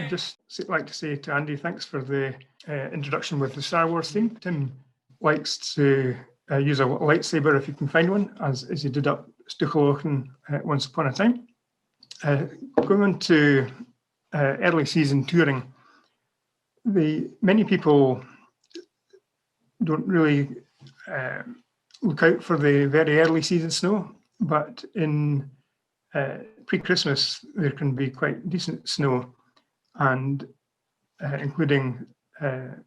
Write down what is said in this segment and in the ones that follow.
I'd just like to say to Andy, thanks for the introduction with the Star Wars theme. Tim likes to use a lightsaber if he can find one, as he did up Stuchalochen once upon a time. Going on to early season touring, many people don't really look out for the very early season snow, but in pre-Christmas there can be quite decent snow, and including there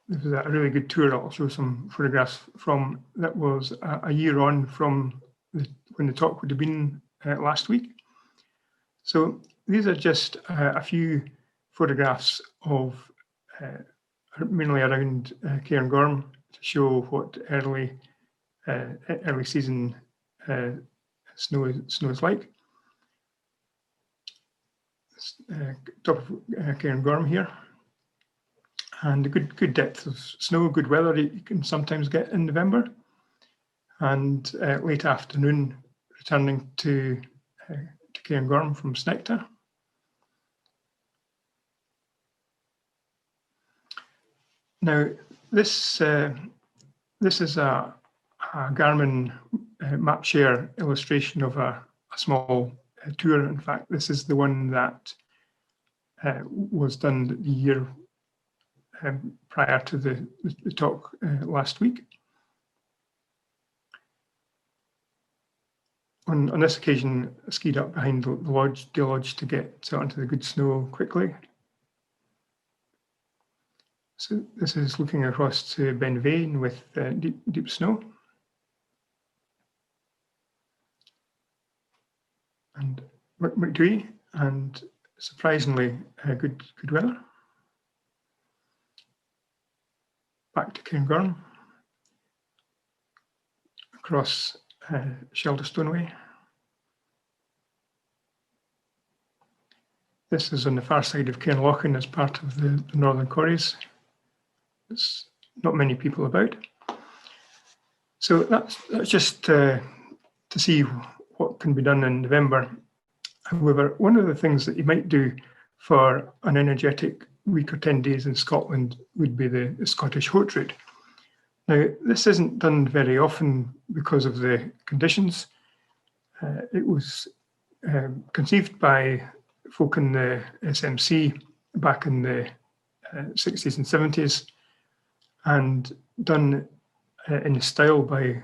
was a really good tour I'll show some photographs from that was a year on from when the talk would have been last week. So these are just a few photographs of mainly around Cairngorm to show what early season snow is like. Top of Cairngorm here, and a good depth of snow, good weather you can sometimes get in November, and late afternoon returning to Cairngorm from Snector. Now this is a Garmin map share illustration of a small tour. In fact, this is the one that was done the year prior to the talk last week. On this occasion, I skied up behind the lodge, to get onto the good snow quickly. So this is looking across to Ben Vane with deep snow. And McDwee, and surprisingly good weather. Back to Cairngorm, across Shelterstone Way. This is on the far side of Cairnlochan as part of the Northern Quarries. There's not many people about. So that's just to see what can be done in November. However, one of the things that you might do for an energetic week or 10 days in Scotland would be the Scottish Haute Route. Now, this isn't done very often because of the conditions. It was conceived by folk in the SMC back in the 60s and 70s, and done in the style by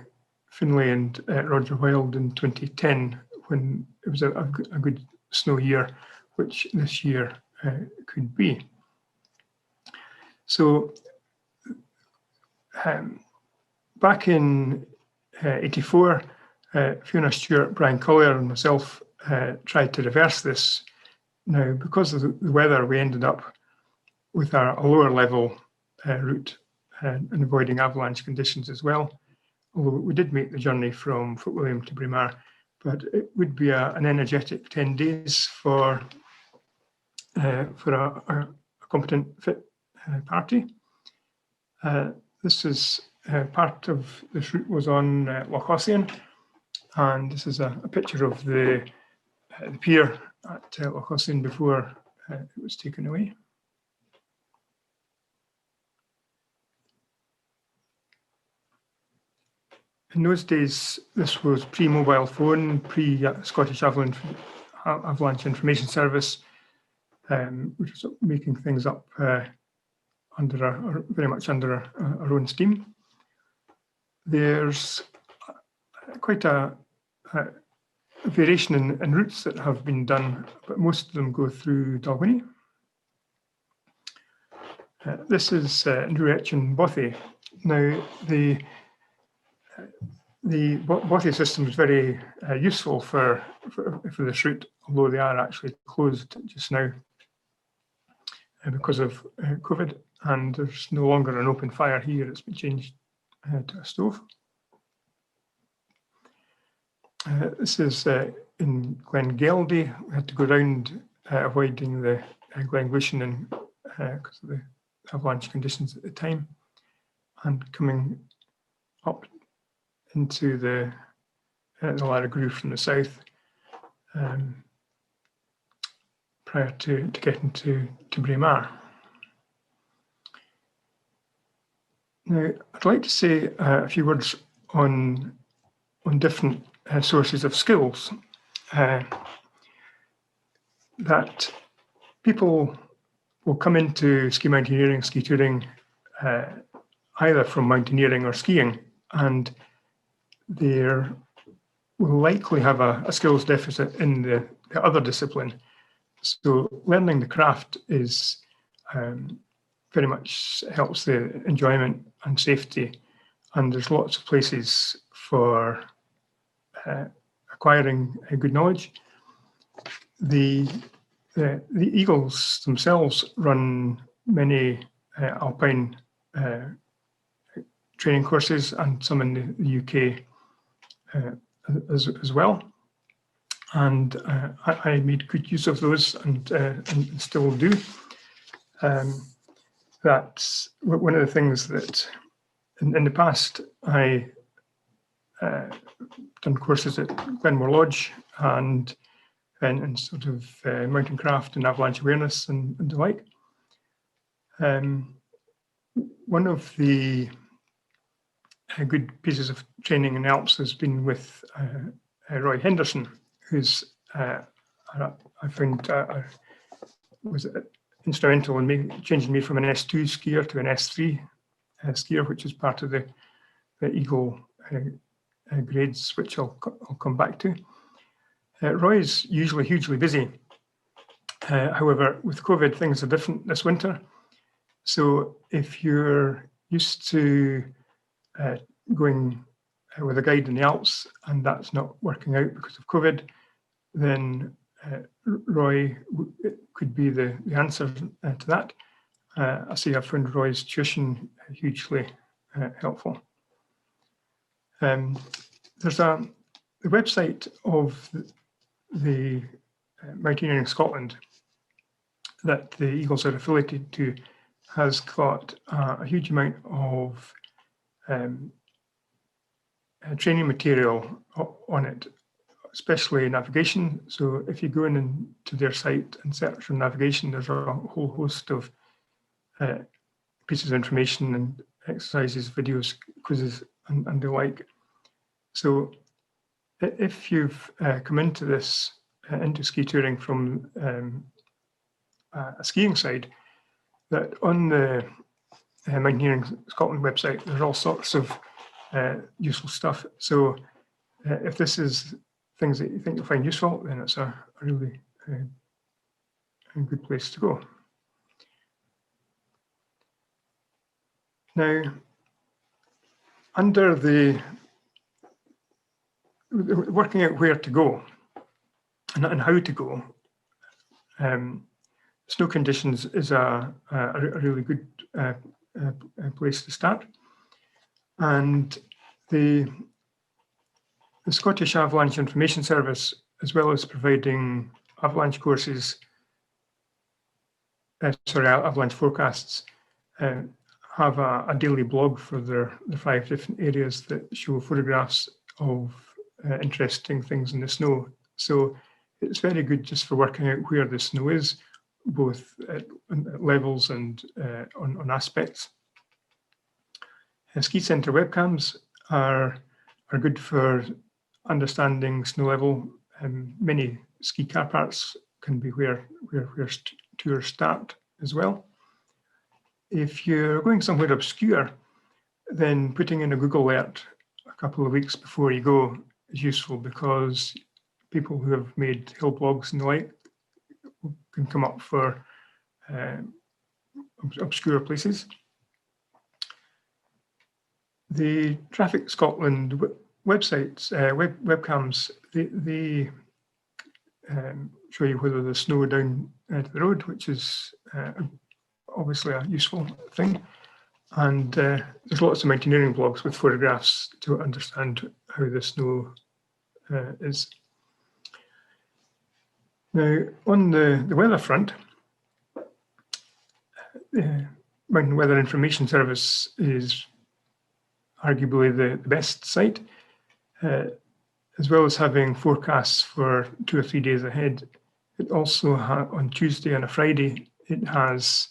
Finlay and Roger Wilde in 2010, when it was a good snow year, which this year could be. So back in 84, Fiona Stewart, Brian Collier and myself tried to reverse this. Now, because of the weather, we ended up with a lower level route and avoiding avalanche conditions as well. Although we did make the journey from Fort William to Braemar, but it would be an energetic 10 days for a competent, fit party. This is part of this route was on Loch Ossian, and this is a picture of the pier at Loch Ossian before it was taken away. In those days, this was pre-mobile phone, pre-Scottish Avalanche Information Service, which was making things up very much under our own steam. There's quite a variation in routes that have been done, but most of them go through Dalwhinnie. This is Newretch and Bothy. Now, the Bothy system is very useful for this route, although they are actually closed just now because of COVID, and there's no longer an open fire here. It's been changed to a stove. This is in Glen Geldy. We had to go round avoiding the Glen Glushin because of the avalanche conditions at the time, and coming up into the Laragoo from the south, prior to getting to Braemar. Now, I'd like to say a few words on different sources of skills that people will come into ski mountaineering, ski touring, either from mountaineering or skiing, and they will likely have a skills deficit in the other discipline. So learning the craft is very much helps the enjoyment and safety, and there's lots of places for acquiring good knowledge. The Eagles themselves run many alpine training courses, and some in the UK as well. And I made good use of those, and still do. That's one of the things that in the past I done courses at Glenmore Lodge and sort of mountain craft and avalanche awareness and the like. One of the good pieces of training in the Alps has been with Roy Henderson, who's I found was instrumental in changing me from an S2 skier to an S3 skier, which is part of the Eagle grades, which I'll come back to. Roy is usually hugely busy. However, with COVID, things are different this winter. So if you're used to going with a guide in the Alps and that's not working out because of COVID, then Roy could be the answer to that. I see I found Roy's tuition hugely helpful. There's the website of the Mountaineering Scotland that the Eagles are affiliated to has got a huge amount of training material on it, especially navigation. So if you go into their site and search for navigation, there's a whole host of pieces of information and exercises, videos, quizzes, and the like. So if you've come into this, into ski touring from a skiing side, that on the Mountaineering Scotland website, there's all sorts of useful stuff. So if this is things that you think you'll find useful, then it's a really a good place to go. Now, under the working out where to go and how to go, snow conditions is a really good place to start. And the Scottish Avalanche Information Service, as well as providing avalanche courses, avalanche forecasts, have a daily blog for their 5 different areas that show photographs of interesting things in the snow. So it's very good just for working out where the snow is, both at levels and on aspects. Ski centre webcams are good for understanding snow level. Many ski car parks can be where tours start as well. If you're going somewhere obscure, then putting in a Google alert a couple of weeks before you go is useful, because people who have made hill blogs and the like can come up for obscure places. The Traffic Scotland websites, webcams, they show you whether there's snow down to the road, which is obviously a useful thing. And there's lots of mountaineering blogs with photographs to understand how the snow is. Now, on the weather front, the Mountain Weather Information Service is arguably the best site, as well as having forecasts for 2 or 3 days ahead. It also on Tuesday and a Friday, it has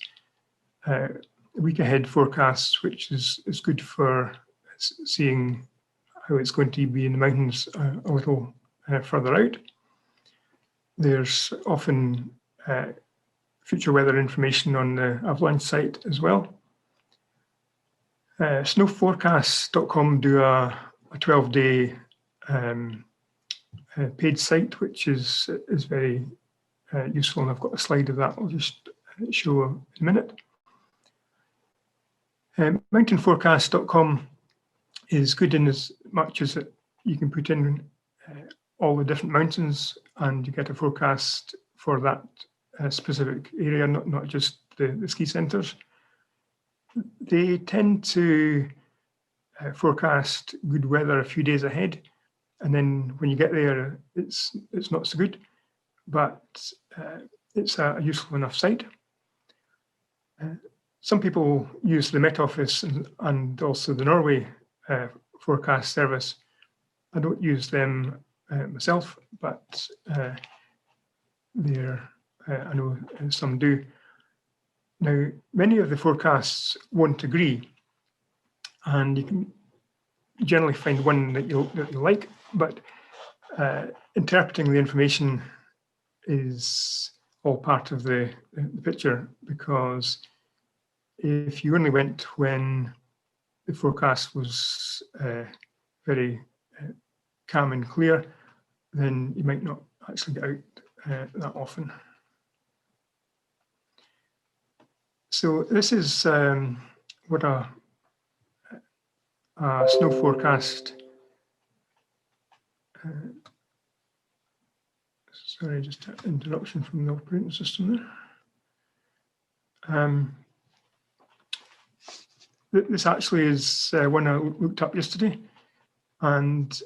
a week ahead forecasts, which is good for seeing how it's going to be in the mountains a little further out. There's often future weather information on the avalanche site as well. Snowforecasts.com do a 12-day paid site, which is very useful, and I've got a slide of that I'll just show in a minute. Mountainforecast.com is good in as much as you can put in all the different mountains and you get a forecast for that specific area, not just the ski centres. They tend to forecast good weather a few days ahead, and then when you get there, it's not so good, but it's a useful enough site. Some people use the Met Office and also the Norway forecast service. I don't use them myself, but I know some do. Now, many of the forecasts won't agree, and you can generally find one that you like, but interpreting the information is all part of the picture, because if you only went when the forecast was very calm and clear, then you might not actually get out that often. So this is what a snow forecast. Sorry, just an interruption from the operating system there. This actually is one I looked up yesterday, and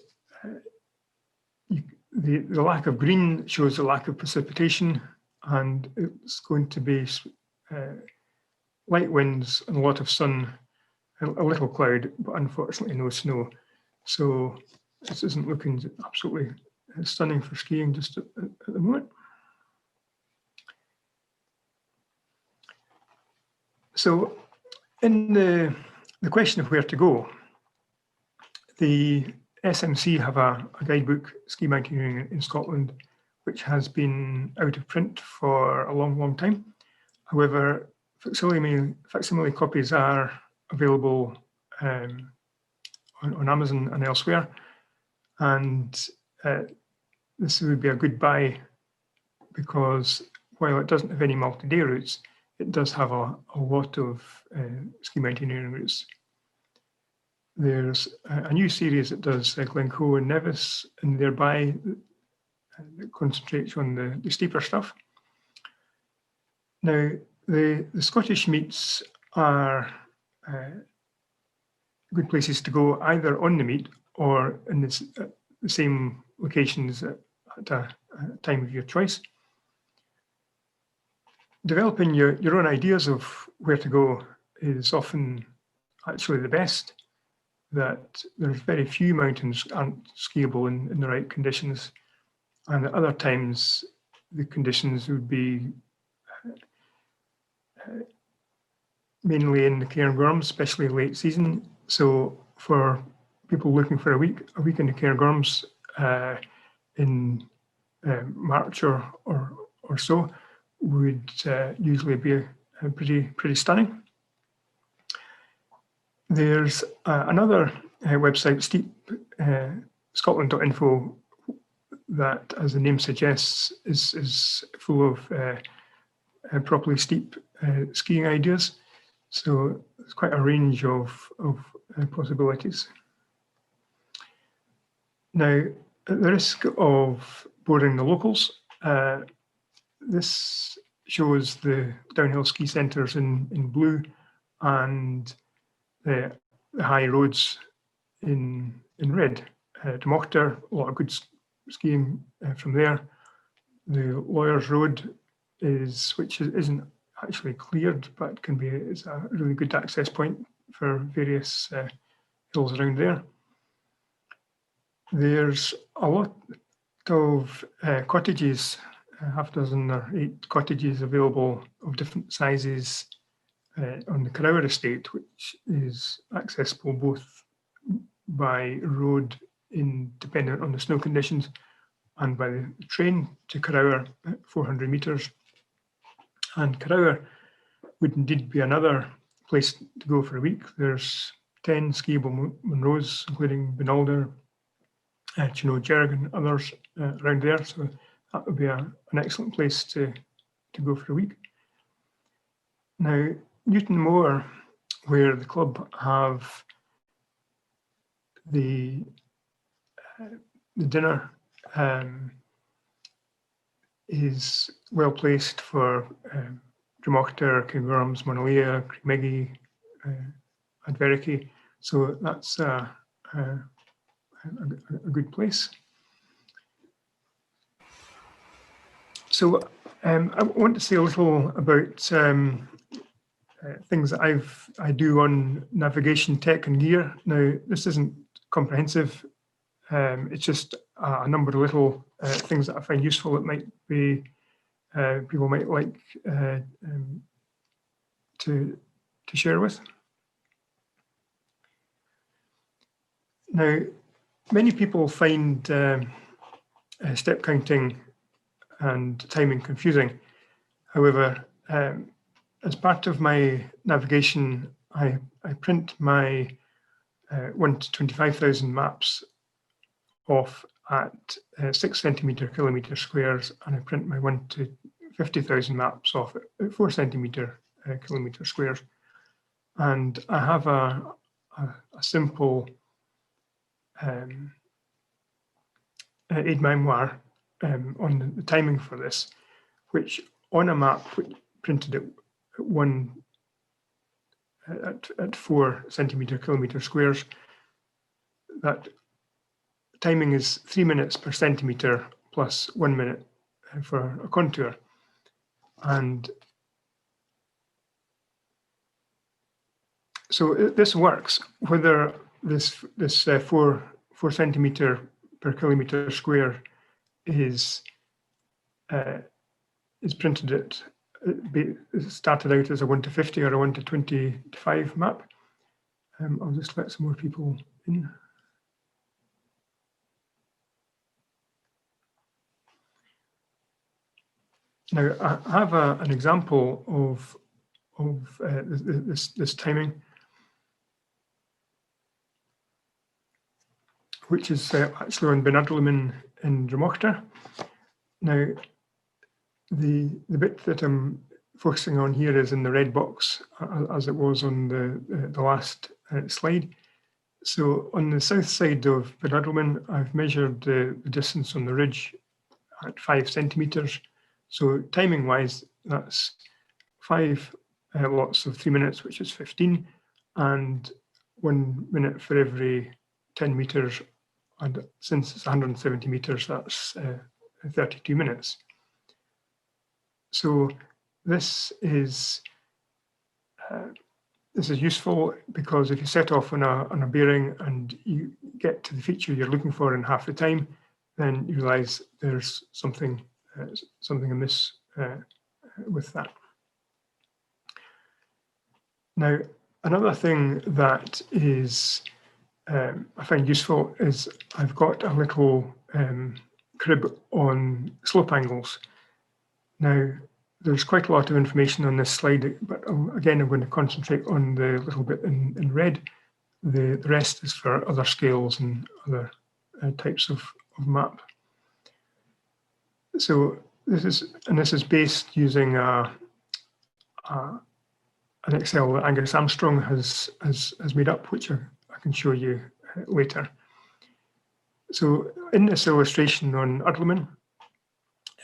the lack of green shows a lack of precipitation, and it's going to be light winds and a lot of sun, a little cloud, but unfortunately no snow. So this isn't looking absolutely stunning for skiing just at the moment. So in the question of where to go, the SMC have a guidebook, Ski Mountaineering in Scotland, which has been out of print for a long time. However, facsimile copies are available on Amazon and elsewhere, and this would be a good buy, because while it doesn't have any multi-day routes, it does have a lot of ski mountaineering routes. There's a new series that does Glencoe and Nevis and thereby that concentrates on the steeper stuff. Now, the Scottish meets are good places to go either on the meet or in the same locations at a time of your choice. Developing your own ideas of where to go is often actually the best, that there's very few mountains aren't skiable in the right conditions, and at other times the conditions would be mainly in the Cairngorms, especially late season. So for people looking for a week in the Cairngorms in March or so would usually be pretty stunning. There's another website, steepscotland.info, that, as the name suggests, is full of properly steep skiing ideas. So there's quite a range of possibilities. Now, at the risk of boring the locals, this shows the downhill ski centres in blue and the high roads in red. Mochter, a lot of good skiing from there. The Lawyers Road which isn't actually cleared, but is a really good access point for various hills around there. There's a lot of cottages half dozen or 8 cottages available of different sizes on the Choire estate, which is accessible both by road dependent on the snow conditions and by the train to Choire at 400 metres. And Choire would indeed be another place to go for a week. There's 10 skiable Munros, including Benalder, Choire and others around there. So that would be an excellent place to go for a week. Now, Newton Moor, where the club have the dinner, is well placed for Dromoctor, Cairngorms, Monolea, Creameggy, Advericky. So that's a good place. So I want to say a little about things that I do on navigation tech and gear. Now, this isn't comprehensive. It's just a number of little things that I find useful that might be people might like to share with. Now, many people find step counting and timing confusing. However, as part of my navigation, I print my 1 to 25,000 maps off at 6 centimetre kilometre squares, and I print my 1 to 50,000 maps off at 4 centimetre kilometre squares. And I have a simple aide-memoir on the timing for this, which on a map printed at 4 centimetre kilometre squares, that timing is 3 minutes per centimetre plus 1 minute for a contour. And so this works whether this 4 centimetre per kilometre square is printed at started out as a 1 to 50 or a 1 to 25 map. I'll just let some more people in. Now I have an example of this timing, which is actually on Benadryl in Dromoctor. Now, the bit that I'm focusing on here is in the red box, as it was on the last slide. So on the south side of Benadryl, I've measured the distance on the ridge at 5 centimetres. So timing-wise, that's 5 lots of 3 minutes, which is 15, and 1 minute for every 10 metres. And since it's 170 metres, that's 32 minutes. So this is useful because if you set off on a bearing and you get to the feature you're looking for in half the time, then you realise there's something amiss with that. Now, another thing that is I find useful is I've got a little crib on slope angles. Now, there's quite a lot of information on this slide, but again, I'm going to concentrate on the little bit in red. The rest is for other scales and other types of map. So this is based using an Excel that Angus Armstrong has made up, which I can show you later. So in this illustration on Ardleman,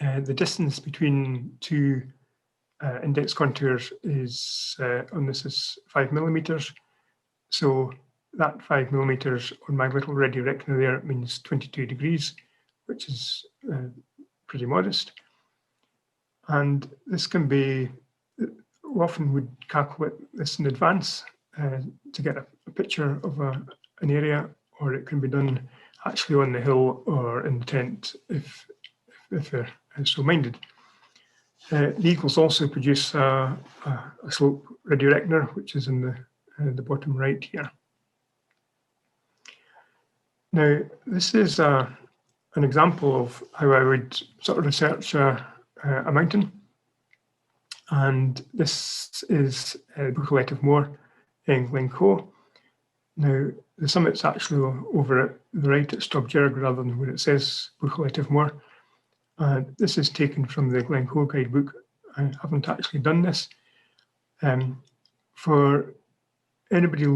the distance between two index contours is on this is 5 millimeters. So that 5 millimeters on my little ready reckoner there means 22 degrees, which is pretty modest. And this can be, we often would calculate this in advance to get a picture of an area, or it can be done actually on the hill or in the tent if they're so minded. The Eagles also produce a slope radio reckoner, which is in the bottom right here. Now, this is an example of how I would sort of research a mountain. And this is Buccleuch of Moor in Glencoe. Now, the summit's actually over at the right at Stobjerg rather than where it says Buccleuch of Moor. This is taken from the Glencoe guidebook. I haven't actually done this. For anybody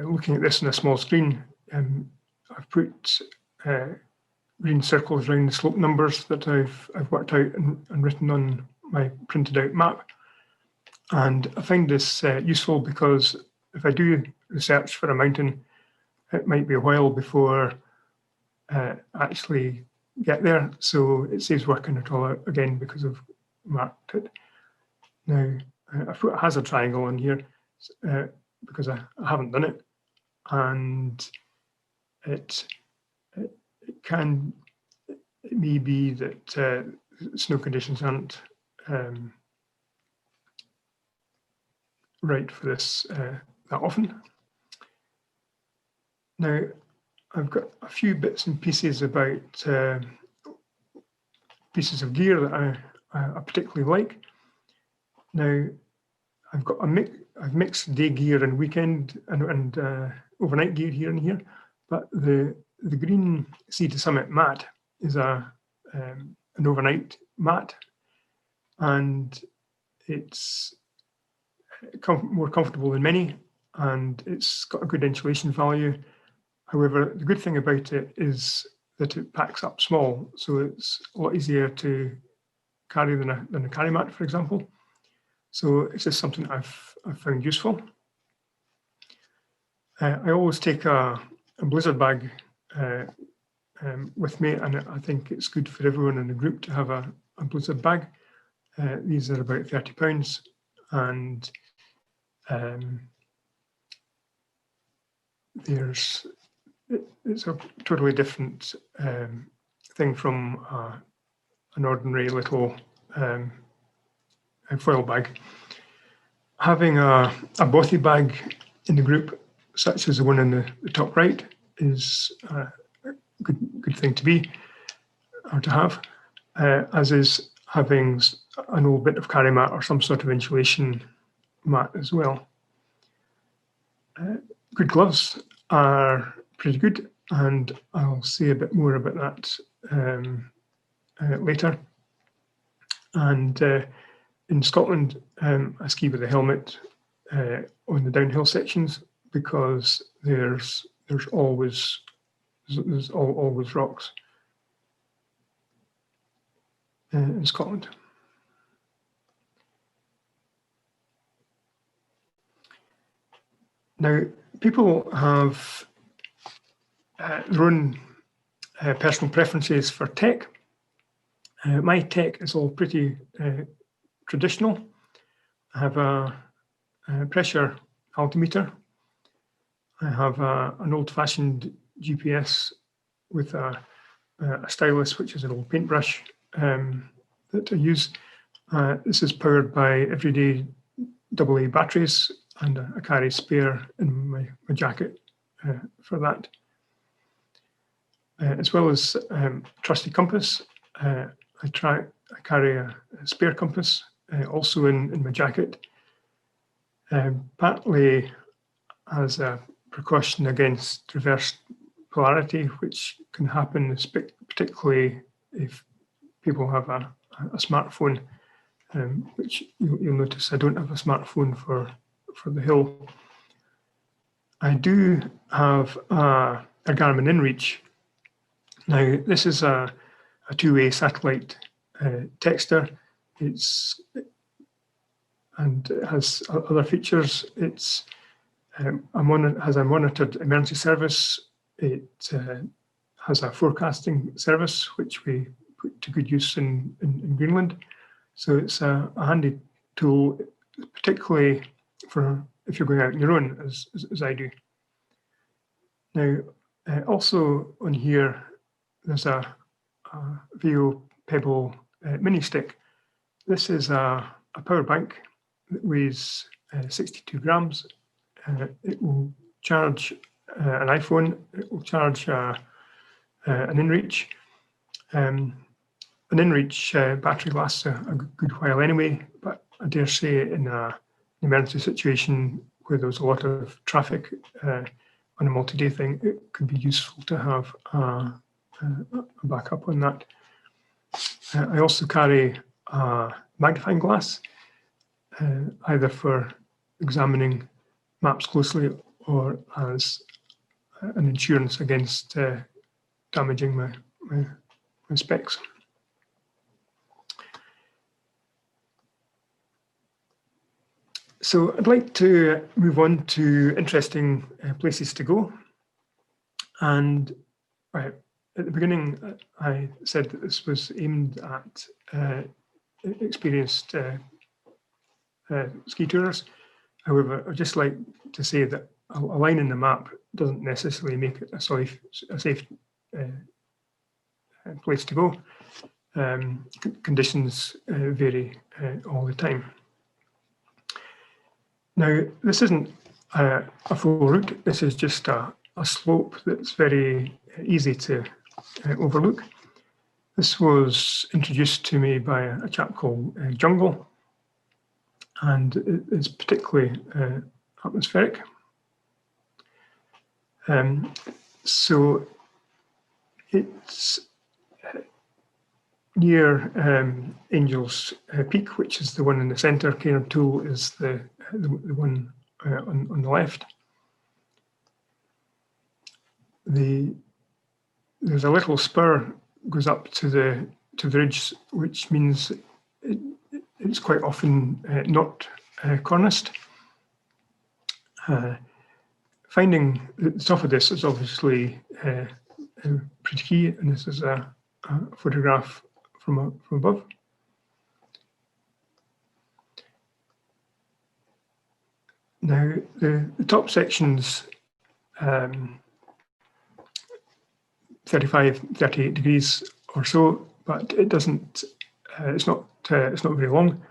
looking at this on a small screen, I've put green circles around the slope numbers that I've worked out and written on my printed out map. And I find this useful because if I do research for a mountain, it might be a while before I actually get there. So it saves working it all out again because I've marked it. Now, I've put a hazard triangle on here because I haven't done it. And it may be that snow conditions aren't right for this that often. Now, I've got a few bits and pieces about pieces of gear that I particularly like. Now, I've mixed day gear and weekend and overnight gear here and here, but the green Sea to Summit mat is an overnight mat, and it's more comfortable than many, and it's got a good insulation value. However, the good thing about it is that it packs up small, so it's a lot easier to carry than a carry mat, for example. So it's just something I've found useful. I always take a blizzard bag with me, and I think it's good for everyone in the group to have a blizzard bag. These are about £30, and it's a totally different thing from an ordinary little foil bag. Having a bothy bag in the group, such as the one in the top right, is a good thing to be or to have, as is having an old bit of carry mat or some sort of insulation mat as well. Good gloves are pretty good, and I'll say a bit more about that later. And in Scotland, I ski with a helmet on the downhill sections because there's always rocks in Scotland. Now, people have their own personal preferences for tech. My tech is all pretty traditional. I have a pressure altimeter. I have an old-fashioned GPS with a stylus, which is an old paintbrush that I use. This is powered by everyday AA batteries, and I carry spare in my jacket for that. As well as a trusty compass, I carry a spare compass also in my jacket, partly as a precaution against reverse polarity, which can happen, particularly if people have a smartphone, which you'll notice I don't have a smartphone for the hill. I do have a Garmin InReach. Now, this is a two-way satellite texter. It has other features. It has a monitored emergency service. It has a forecasting service, which we put to good use in Greenland. So it's a handy tool, particularly for if you're going out on your own, as I do. Now, also on here, there's a VO Pebble mini stick, This is a power bank that weighs 62 grams. It will charge an iPhone. It will charge an InReach. An InReach battery lasts a good while anyway, but I dare say in an emergency situation where there was a lot of traffic on a multi-day thing, it could be useful to have a backup on that. I also carry a magnifying glass, either for examining maps closely or as an insurance against damaging my specs. So I'd like to move on to interesting places to go. And at the beginning, I said that this was aimed at experienced ski tourers. However, I'd just like to say that a line in the map doesn't necessarily make it a safe place to go. Conditions vary all the time. Now, this isn't a full route. This is just a slope that's very easy to overlook. This was introduced to me by a chap called Jungle, and it is particularly atmospheric. So it's near Angel's Peak, which is the one in the centre. Cairn Tool is the one on the left. There's a little spur goes up to the ridge, which means it's quite often not corniced. Finding the top of this is obviously pretty key, and this is a photograph from above. Now, the top section's 38 degrees or so, but it doesn't. It's not very long,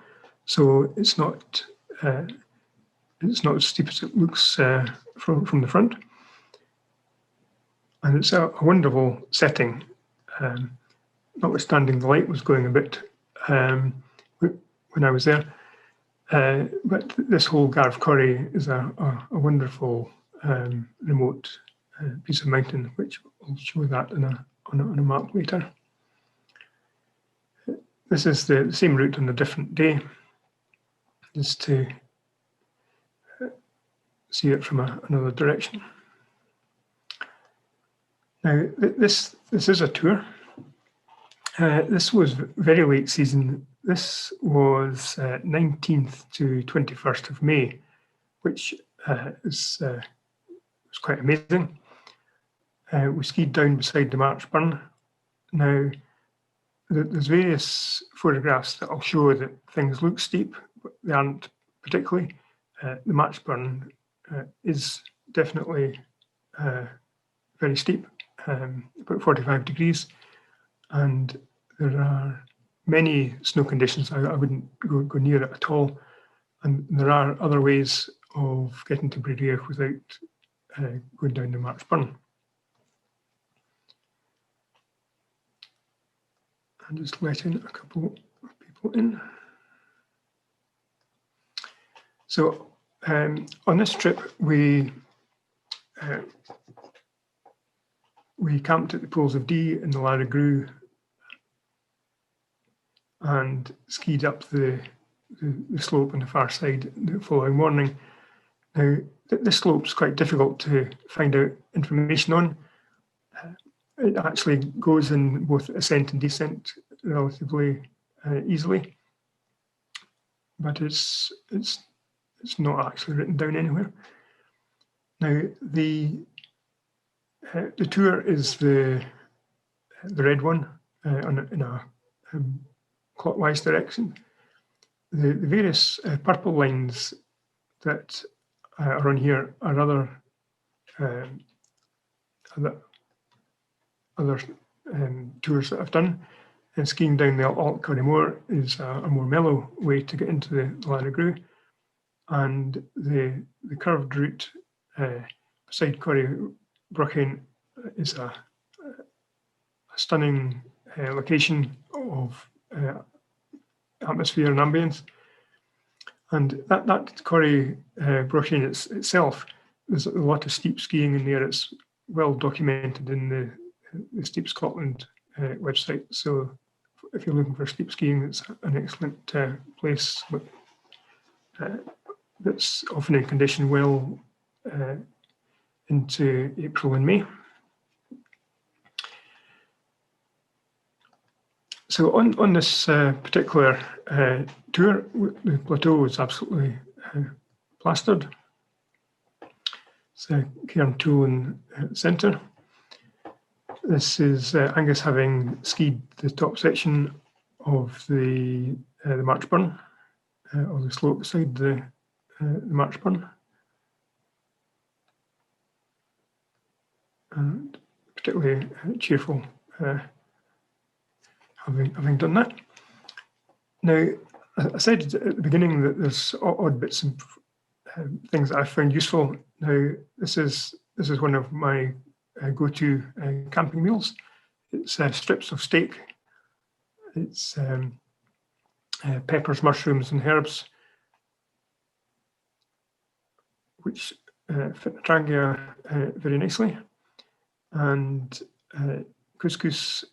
so it's not as steep as it looks from the front. And it's a wonderful setting. Notwithstanding the light was going a bit when I was there. But this whole Garth Corrie is a wonderful remote piece of mountain, which I'll show that on a map later. This is the same route on a different day, just to see it from another direction. Now, this is a tour. This was very late season. This was 19th to 21st of May, which was quite amazing. We skied down beside the March Burn. Now, there's various photographs that I'll show that things look steep, but they aren't particularly. The March Burn is definitely very steep, about 45 degrees, and there are many snow conditions. I wouldn't go near it at all, and there are other ways of getting to Bredere without going down the March Burn. I'm just letting a couple of people in. So on this trip, we camped at the Pools of Dee in the Lara Grue and skied up the slope on the far side the following morning. Now, this slope's quite difficult to find out information on. It actually goes in both ascent and descent relatively easily, but it's not actually written down anywhere. Now, the tour is the red one in a clockwise direction. The various purple lines that are on here are other tours that I've done. skiing down the Alt Corrimore is a more mellow way to get into the Larrigrew, and the curved route beside Corrie Bruchain is a stunning location of atmosphere and ambience. And that Corrie Bruchain itself, there's a lot of steep skiing in there. It's well documented in the Steep Scotland website. So if you're looking for steep skiing, it's an excellent place that's often in condition well into April and May. So on this particular tour, the plateau is absolutely plastered. It's Cairntoul in the centre. This is Angus having skied the top section of the Marchburn, or the slope beside the Marchburn. And particularly cheerful having done that. Now, I said at the beginning that there's odd bits and things that I found useful. Now, this is one of my go-to camping meals. It's strips of steak. It's peppers, mushrooms, and herbs, which fit the trangia very nicely. And couscous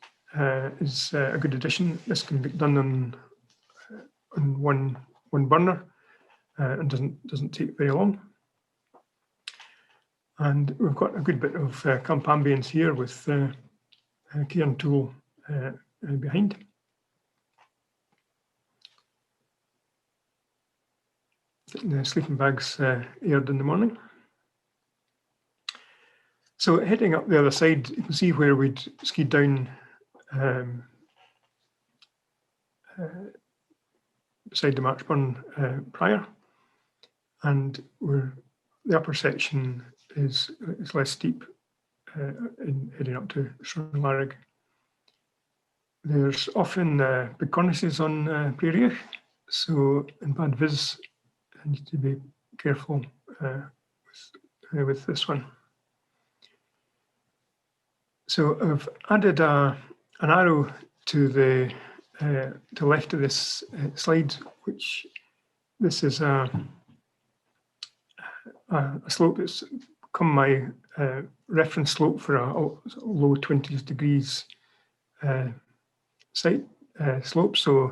is a good addition. This can be done on one burner and doesn't take very long. And we've got a good bit of camp ambience here with Cairntoul behind. The sleeping bags aired in the morning. So heading up the other side, you can see where we'd skied down beside the Marchburn prior, and the upper section is less steep in heading up to Schronlarrig. There's often big cornices on Brearich, so in Bad Viz, I need to be careful with this one. So I've added an arrow to the left of this slide, which this is a slope that's become my reference slope for a low 20s degrees site slope. So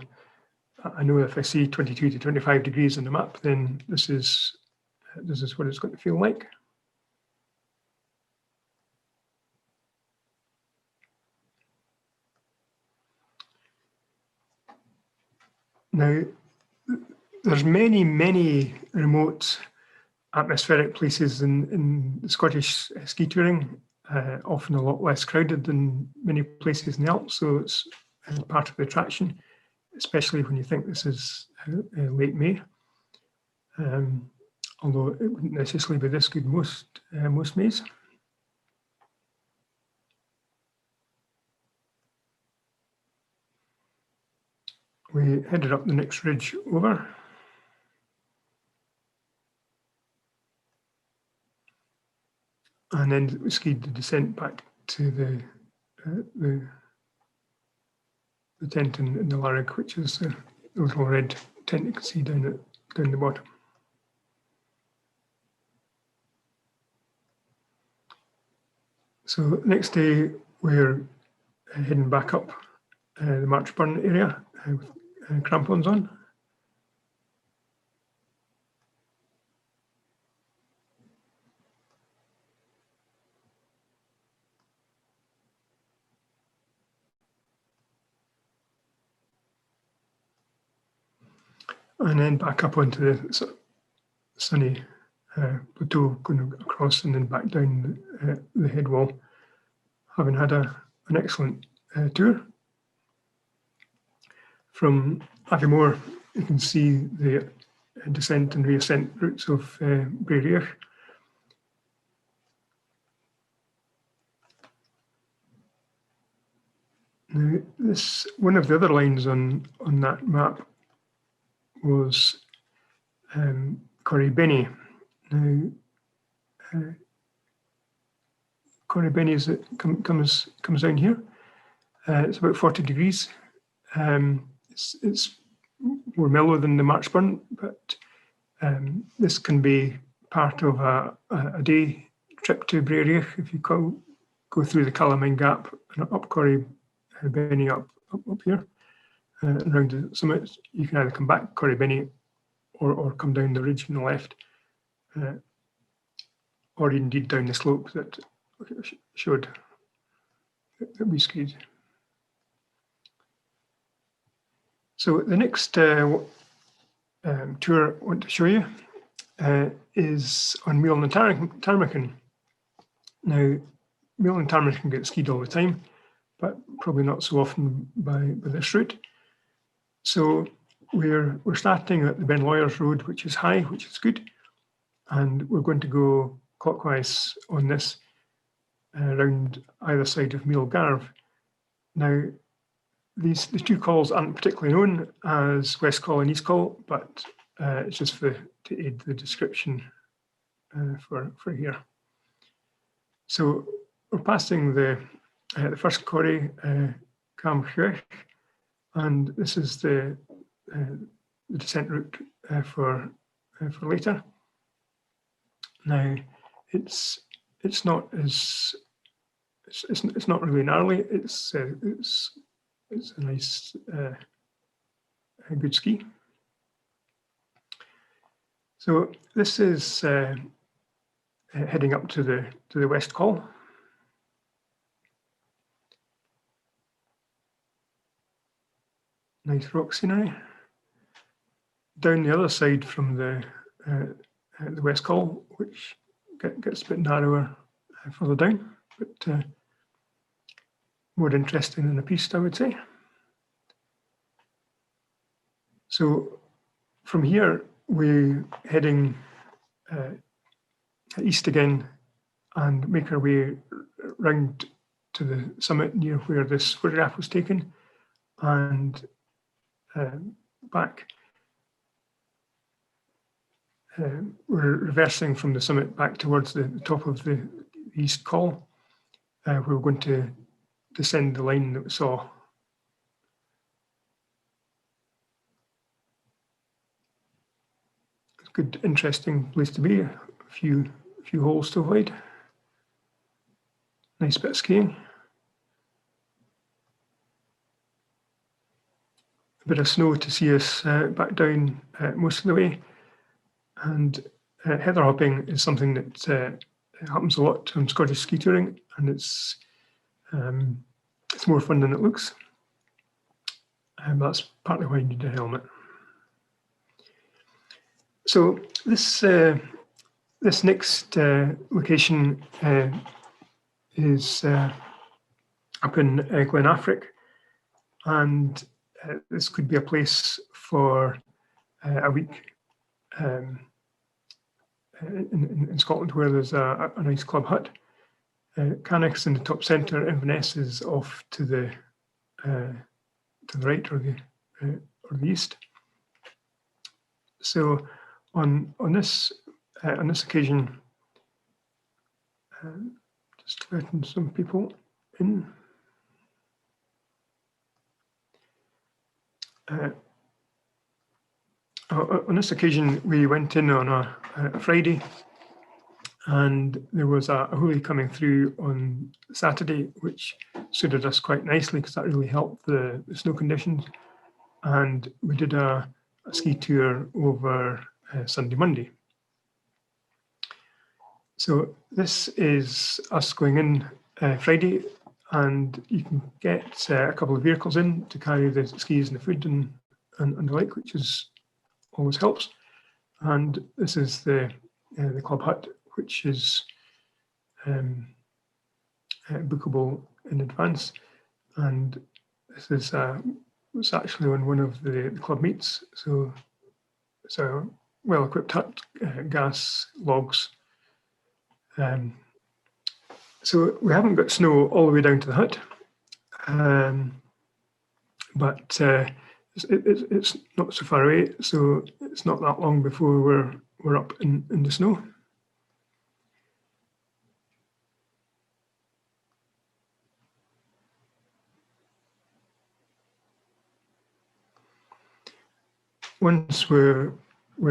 I know if I see 22 to 25 degrees on the map, then this is what it's going to feel like. Now, there's many remote atmospheric places in the Scottish ski touring, often a lot less crowded than many places in the Alps, so it's part of the attraction, especially when you think this is late May. Although it wouldn't necessarily be this good most Mays. We headed up the next ridge over. And then we skied the descent back to the tent in the Larrig, which is the little red tent you can see down the bottom. So next day we're heading back up the Marchburn area with crampons on. And then back up onto the sunny plateau, going across and then back down the head wall, having had an excellent tour. From Aviemore, you can see the descent and reascent routes of Brearich. Now, one of the other lines on that map was Corrie Now, Corrie comes down here. It's about 40 degrees. It's more mellow than the Marchburn, but this can be part of a day trip to Brearich if you go through the Calamine Gap and up Corrie Benny up here around the summit. You can either come back Corrie Benny or come down the ridge on the left, or indeed down the slope that showed that we skied. So the next tour I want to show you is on Meall and Tarmachan. Now, Meall and Tarmachan get skied all the time, but probably not so often by this route. So we're starting at the Ben Lawyers Road, which is high, which is good, and we're going to go clockwise on this around either side of Meall Garve. Now, these two calls aren't particularly known as West Call and East Call, but it's just to aid the description for here. So we're passing the first quarry, Choire, and this is the descent route for later. Now, it's not really gnarly. It's a nice, a good ski. So this is heading up to the West Call. Nice rock scenery. Down the other side from the West Call, which gets a bit narrower further down, but more interesting than a piste, I would say. So from here, we're heading east again and make our way round to the summit near where this photograph was taken and back. We're reversing from the summit back towards the top of the East Call, where we're going to descend the line that we saw. It's a good, interesting place to be. A few holes to avoid. Nice bit of skiing. A bit of snow to see us back down most of the way. And heather hopping is something that happens a lot on Scottish ski touring, and it's more fun than it looks. That's partly why you need a helmet. So this next location is up in Glen Affric, and this could be a place for a week in Scotland, where there's a nice club hut. Cannock's in the top centre, Inverness is off to the right or the east. So on this occasion, just letting some people in. On this occasion, we went in on a Friday, and there was a hoolie coming through on Saturday, which suited us quite nicely because that really helped the snow conditions. And we did a ski tour over Sunday, Monday. So this is us going in Friday, and you can get a couple of vehicles in to carry the skis and the food and the like, which always helps. And this is the club hut, which is bookable in advance. And this is it's actually on one of the club meets. So it's a well-equipped hut, gas, logs. So we haven't got snow all the way down to the hut. but it's not so far away, so it's not that long before we're up in the snow. Once we're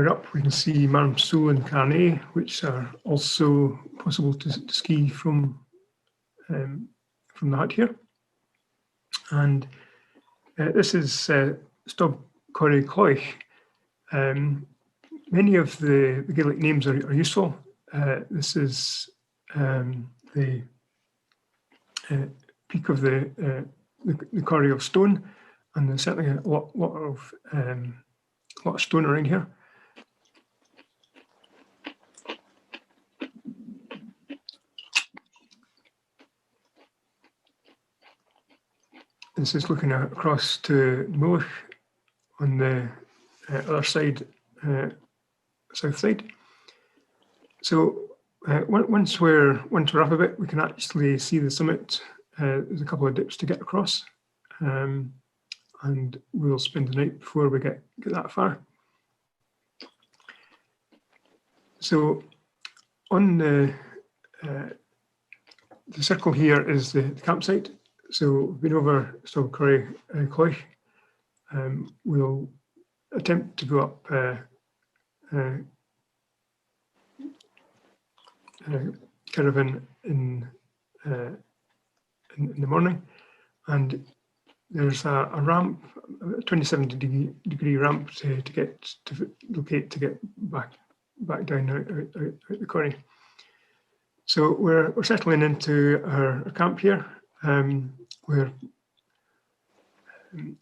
up, we can see Munros and Carnay, which are also possible to ski from the hut here. And this is Stog Choire Cloich. Many of the Gaelic names are useful. This is the peak of the Choire of Stone, and there's certainly a lot of stone around here. This is looking across to Meall on the other side, south side. So once we're up a bit, we can actually see the summit. There's a couple of dips to get across, and we'll spend the night before we get that far. So on the circle here is the campsite. So we've been over Stog Choire Cloich. We'll attempt to go up caravan in the morning, and there's a ramp, a 27-degree ramp to locate to get back down out the quarry. So we're settling into our camp here. Where,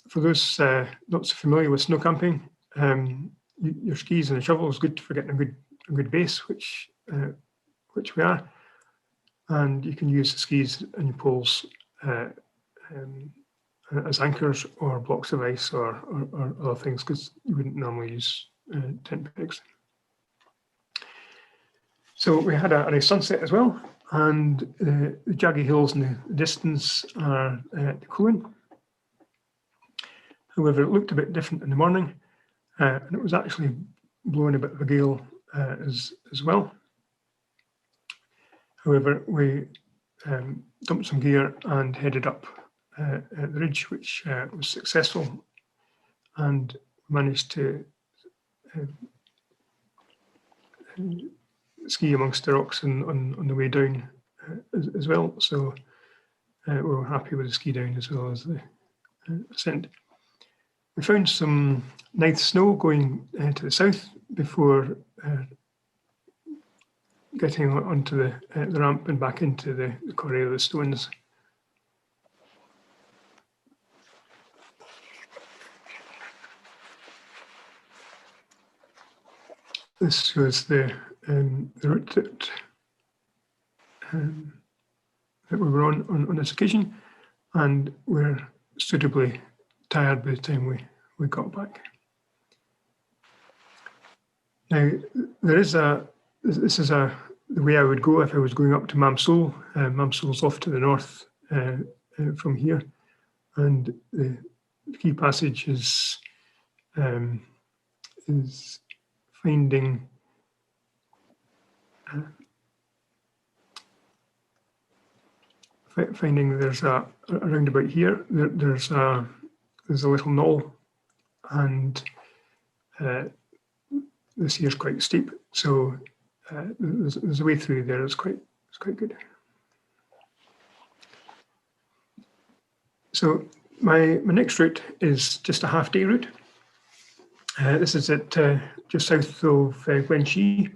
for those not so familiar with snow camping, your skis and a shovel is good for getting a good base, which we are, and you can use the skis and your poles as anchors or blocks of ice or other things, because you wouldn't normally use tent pegs. So we had a nice sunset as well, and the jaggy hills in the distance are the Choire. However, it looked a bit different in the morning, and it was actually blowing a bit of a gale as well. However, we dumped some gear and headed up the ridge, which was successful, and managed to ski amongst the rocks on the way down as well. So we were happy with the ski down as well as the ascent. We found some nice snow going to the south before getting onto the ramp and back into the Choire of the Stones. This was the route that we were on this occasion, and we're suitably tired by the time we got back. Now, this is the way I would go if I was going up to Meall. Meall's off to the north from here, and the key passage is finding there's a roundabout here. There's a little knoll, and this here is quite steep. So there's a way through there. It's quite good. So my next route is just a half-day route. This is at just south of Glen Affric,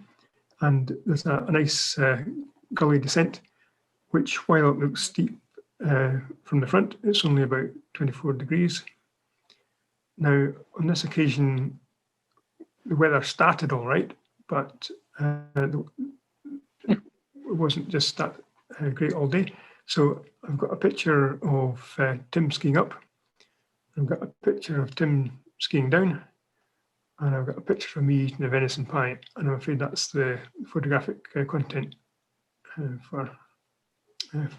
and there's a nice gully descent, which, while it looks steep from the front, it's only about 24 degrees. Now, on this occasion, the weather started all right, but it wasn't just that great all day. So I've got a picture of Tim skiing up. I've got a picture of Tim skiing down. And I've got a picture of me eating a venison pie. And I'm afraid that's the photographic content for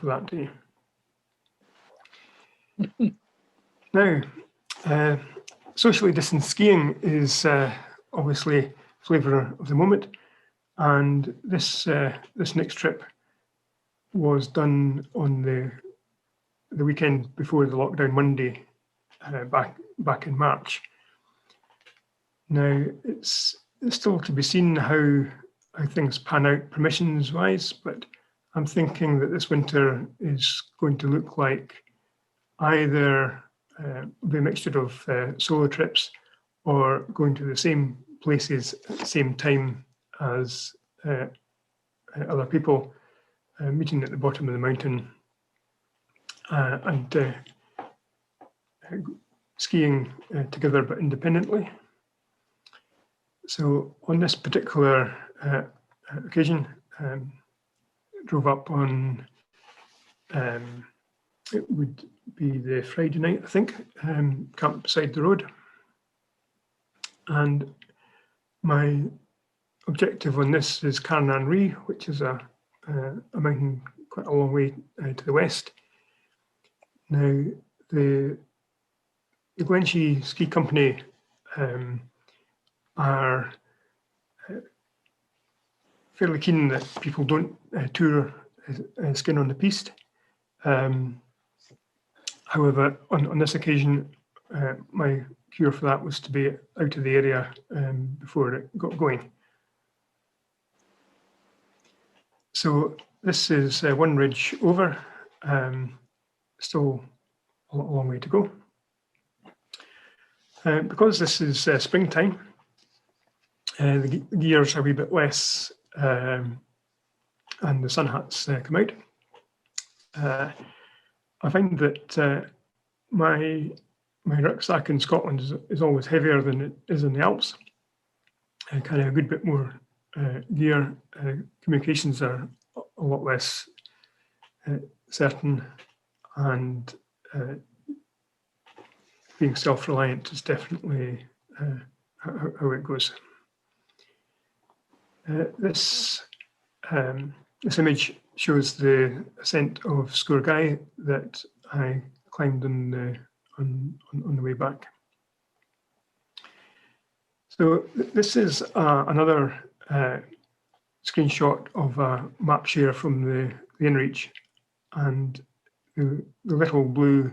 that day. Now, Uh, Socially distanced skiing is obviously flavour of the moment, and this next trip was done on the weekend before the lockdown Monday, back in March. Now it's still to be seen how things pan out permissions wise, but I'm thinking that this winter is going to look like either the mixture of solo trips or going to the same places at the same time as other people, meeting at the bottom of the mountain and skiing together but independently. So on this particular occasion, drove up on, it would be the Friday night, I think, camped beside the road. And my objective on this is Carnan Ree, which is a mountain quite a long way to the west. Now, the Glen Ski Company are fairly keen that people don't tour skin on the piste. However, on this occasion, my cure for that was to be out of the area before it got going. So this is one ridge over, still a long way to go. Because this is springtime, the gears are a wee bit less and the sun hats come out. I find that my rucksack in Scotland is always heavier than it is in the Alps. Kind of a good bit more gear. Communications are a lot less certain, and being self-reliant is definitely how it goes. This image shows the ascent of Sgurgai that I climbed on the way back. So this is another screenshot of a map share from the InReach, and the little blue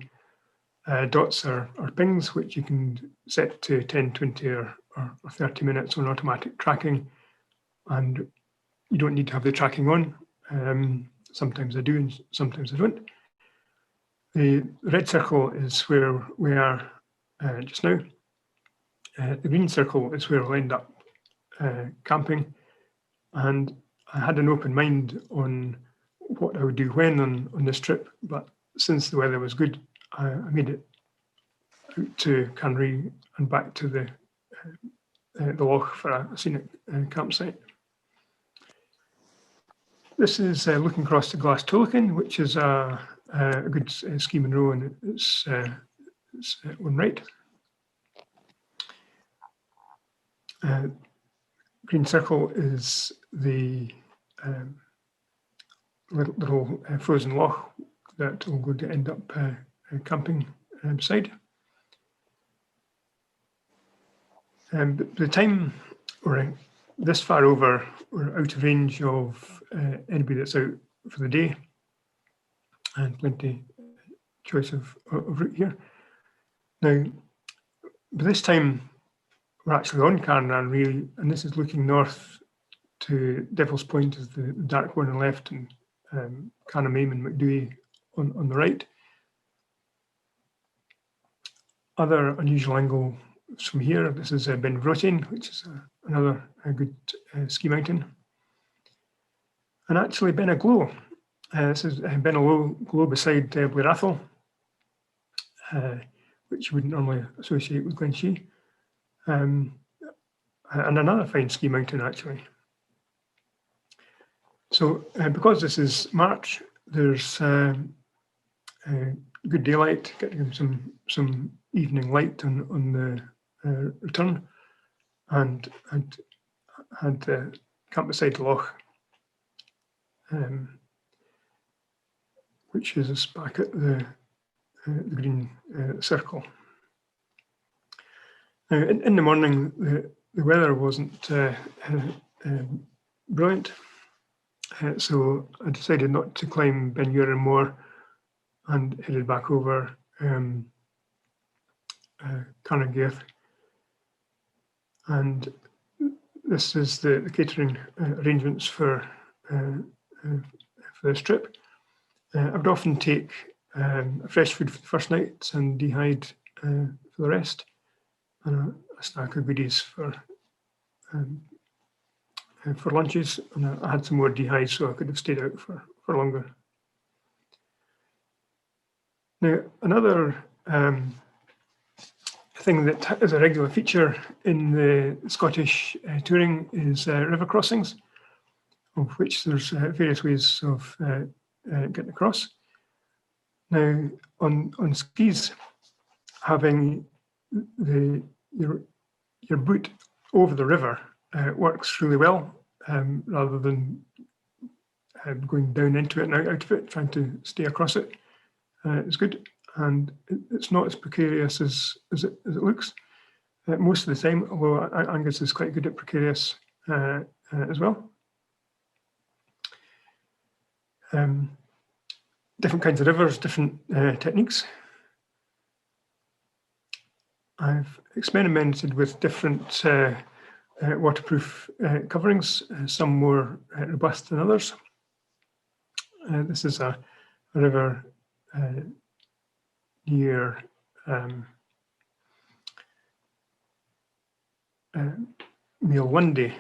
dots are pings, which you can set to 10, 20 or 30 minutes on automatic tracking, and you don't need to have the tracking on. Sometimes I do and sometimes I don't. The red circle is where we are just now. The green circle is where I'll end up camping, and I had an open mind on what I would do when on this trip, but since the weather was good, I made it out to Canry and back to the loch for a scenic campsite. This is looking across to Glas Tullakin, which is a good ski Munro in its own right. Green circle is the little frozen loch that we're going to end up camping beside. But by the time we're this far over, we're out of range of anybody that's out for the day, and plenty choice of route here. Now, by this time, we're actually on Carnan Ree, and this is looking north to Devil's Point is the dark one on the left, and Carnamaim and McDoey on the right. Other unusual angle from here, this is Ben Vrotain, which is another good ski mountain. And actually Ben Aglow. This is Ben Aglow beside Blair Athol, which you wouldn't normally associate with Glen Ski. And another fine ski mountain, actually. So because this is March, there's good daylight, getting some evening light on the return, and had camped beside the loch, which is back at the green circle. Now, in the morning, the weather wasn't brilliant, so I decided not to climb Ben Uren more and headed back over Carnegie. And this is the catering arrangements for this trip. I would often take fresh food for the first night and dehyde for the rest, and a snack of goodies for lunches. And I had some more dehyde, so I could have stayed out for longer. Now, another thing that is a regular feature in the Scottish touring is river crossings, of which there's various ways of getting across. Now, on skis, having your boot over the river works really well, rather than going down into it and out of it, trying to stay across it. It's good, and it's not as precarious as it looks most of the time, although Angus is quite good at precarious as well. Different kinds of rivers, different techniques. I've experimented with different waterproof coverings, some more robust than others. This is a river near Meall one day.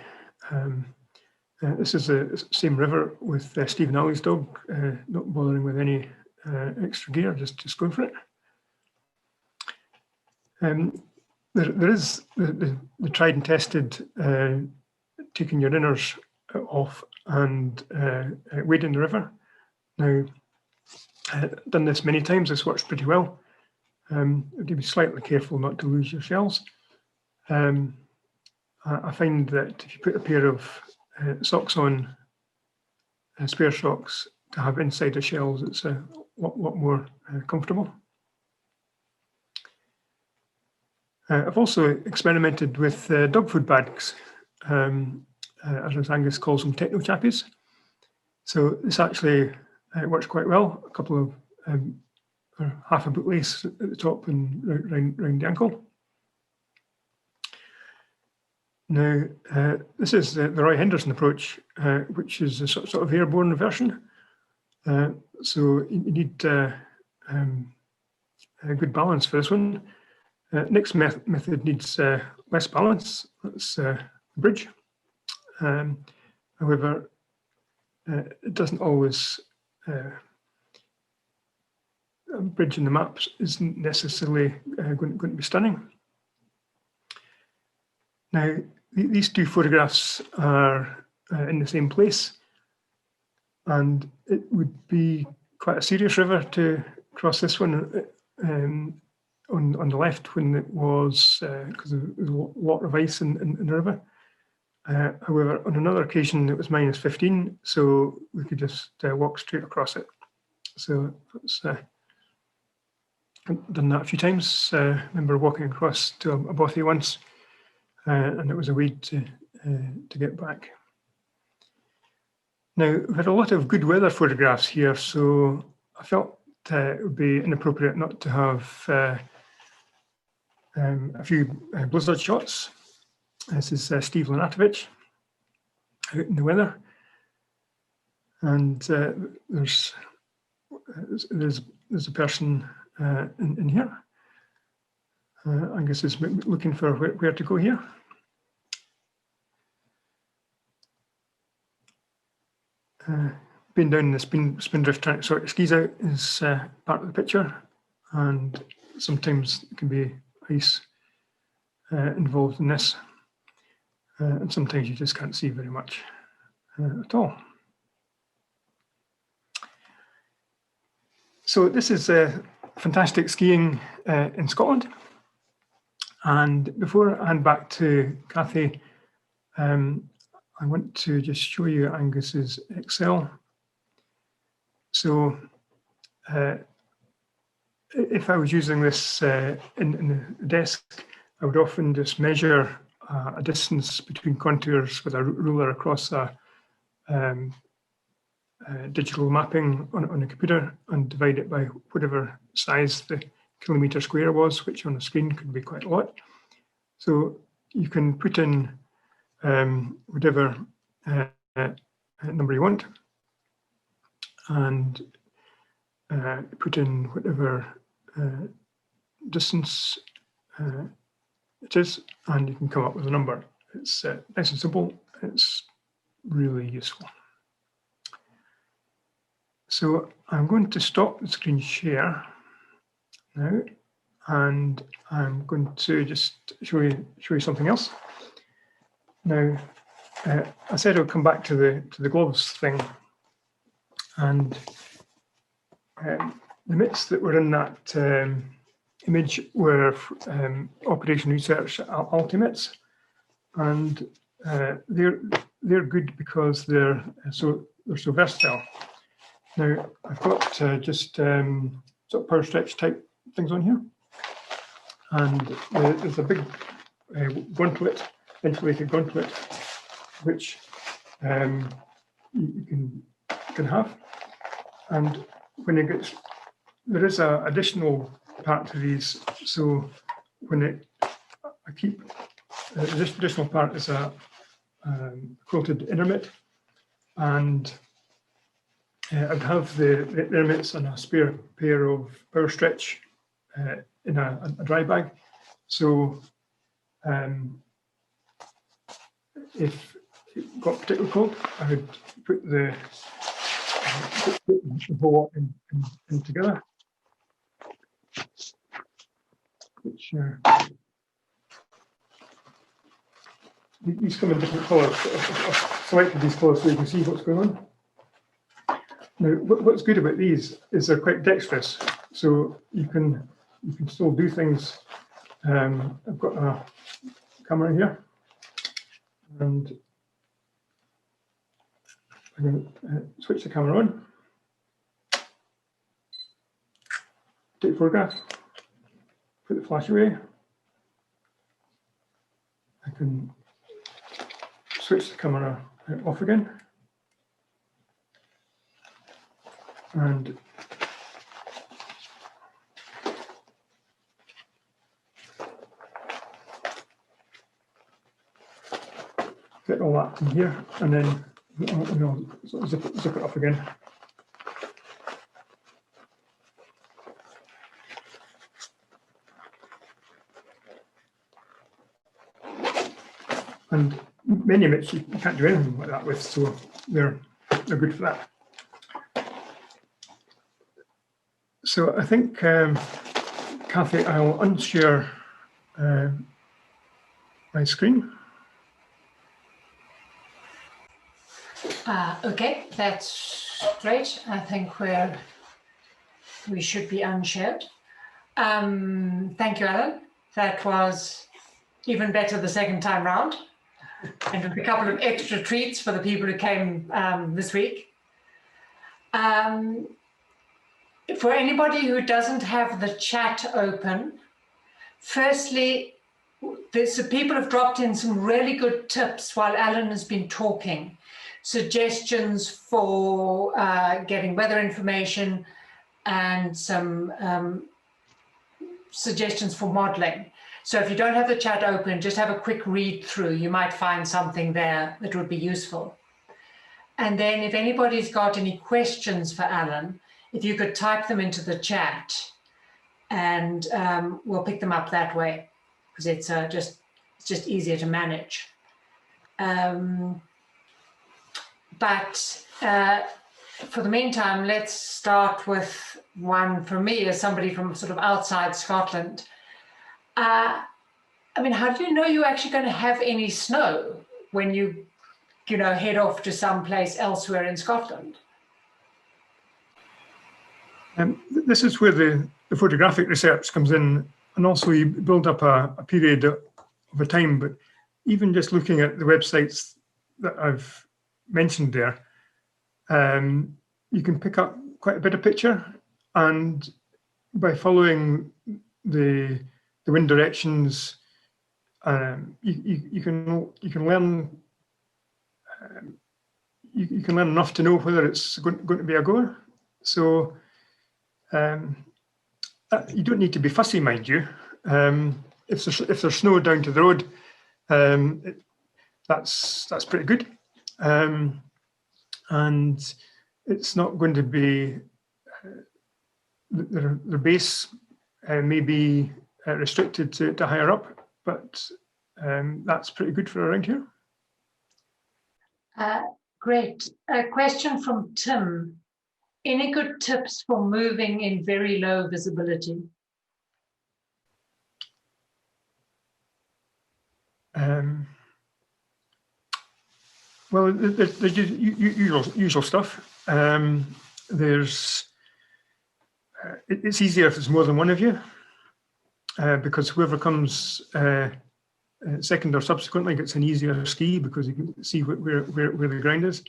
This is the same river with Stephen Alley's dog, not bothering with any extra gear, just going for it. There is the tried and tested taking your inners off and wading the river. Now, I've done this many times. This works pretty well. You have to be slightly careful not to lose your shells. I find that if you put a pair of socks on, spare socks, to have inside the shells, it's a lot more comfortable. I've also experimented with dog food bags, as Angus calls them, techno chappies. So this actually works quite well. A couple of or half a bootlace at the top and round the ankle. Now, this is the Roy Henderson approach, which is a sort of airborne version. So you need a good balance for this one. Next method needs less balance. That's bridge. However, it doesn't always. Bridge in the maps isn't necessarily going to be stunning. Now, these two photographs are in the same place, and it would be quite a serious river to cross this one on the left when it was, because there was a lot of ice in the river. However, on another occasion, it was -15, so we could just walk straight across it. So that's I've done that a few times. I remember walking across to a bothy once, and it was a wade to get back. Now, we've had a lot of good weather photographs here, so I felt it would be inappropriate not to have a few blizzard shots. This is Steve Lenatovic out in the weather, and there's a person in here. Angus is looking for where to go here. Being down in the spindrift trying to sort your skis out is part of the picture, and sometimes there can be ice involved in this, and sometimes you just can't see very much at all. So this is fantastic skiing in Scotland, and before I hand back to Cathy, I want to just show you Angus's Excel. So if I was using this in the desk, I would often just measure a distance between contours with a ruler across a digital mapping on a computer and divide it by whatever size the kilometre square was, which on a screen could be quite a lot. So you can put in whatever number you want and put in whatever distance it is, and you can come up with a number. It's nice and simple. It's really useful. So I'm going to stop the screen share now, and I'm going to just show you something else. Now, I said I'll come back to the gloves thing, and the mitts that were in that image were Operation Research Ultimates, and they're good because they're so versatile. Now I've got just sort of power stretch type things on here, and there's a big gauntlet, insulated gauntlet, which you can have, and when it gets, there is an additional part to these. So when I keep this additional part is a quilted inner mitt, and I'd have the inner mitts and a spare pair of power stretch in a dry bag. So if it got particularly cold, I would put the whole lot in together, which these come in different colours. I've selected these colours so you can see what's going on. Now, what's good about these is they're quite dexterous, so you can still do things. I've got a camera here, and I'm going to switch the camera on, take a photograph, put the flash away. I can switch the camera off again, and get all that in here, and then zip it up again. And many mitts you can't do anything like that with, so they're good for that. So I think, Kathy, I'll unshare my screen. Okay, that's great. I think we should be unshared. Thank you, Alan. That was even better the second time round, and with a couple of extra treats for the people who came this week. For anybody who doesn't have the chat open, firstly, people have dropped in some really good tips while Alan has been talking. Suggestions for getting weather information and some suggestions for modelling. So if you don't have the chat open, just have a quick read through. You might find something there that would be useful. And then if anybody's got any questions for Alan, if you could type them into the chat, and we'll pick them up that way, because it's just easier to manage. But for the meantime, let's start with one from me as somebody from sort of outside Scotland. I mean, how do you know you're actually going to have any snow when you head off to some place elsewhere in Scotland? This is where the photographic research comes in, and also you build up a period of a time. But even just looking at the websites that I've mentioned there, you can pick up quite a bit of picture, and by following the wind directions, You can learn. You can learn enough to know whether it's going to be a goer. So you don't need to be fussy, mind you. If there's snow down to the road, that's pretty good, and it's not going to be the base may be restricted to higher up, but that's pretty good for around here. Great. A question from Tim. Any good tips for moving in very low visibility? Well, there's usual stuff. It's easier if there's more than one of you, because whoever comes second or subsequently gets an easier ski because you can see where the ground is.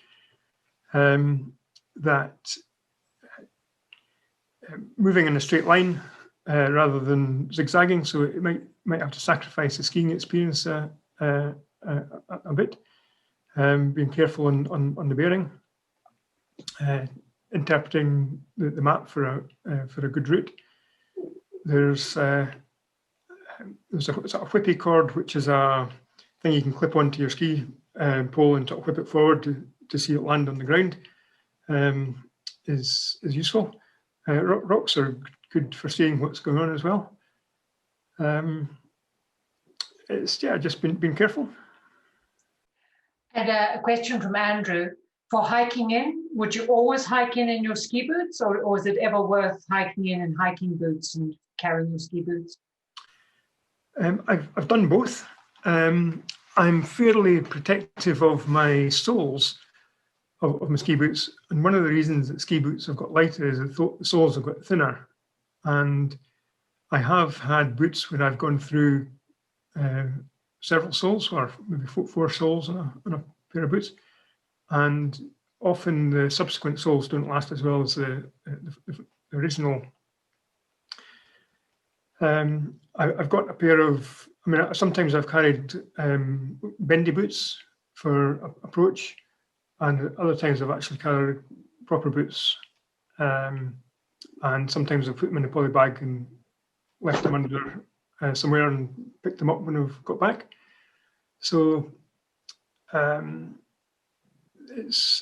Moving in a straight line rather than zigzagging, so it might have to sacrifice the skiing experience a bit. Being careful on the bearing, interpreting the map for a good route. There's a sort of whippy cord, which is a thing you can clip onto your ski pole and sort of whip it forward to see it land on the ground. Is useful. Rocks are good for seeing what's going on as well. It's just being careful. And a question from Andrew. For hiking in, would you always hike in your ski boots, or is it ever worth hiking in hiking boots and carrying your ski boots? I've done both. I'm fairly protective of my soles of my ski boots, and one of the reasons that ski boots have got lighter is that the soles have got thinner. And I have had boots where I've gone through several soles, or maybe four soles on a pair of boots, and often the subsequent soles don't last as well as the original. I've got a pair of, sometimes I've carried bendy boots for approach, and other times I've actually carried proper boots, and sometimes I've put them in a poly bag and left them under somewhere and picked them up when I've got back. So it's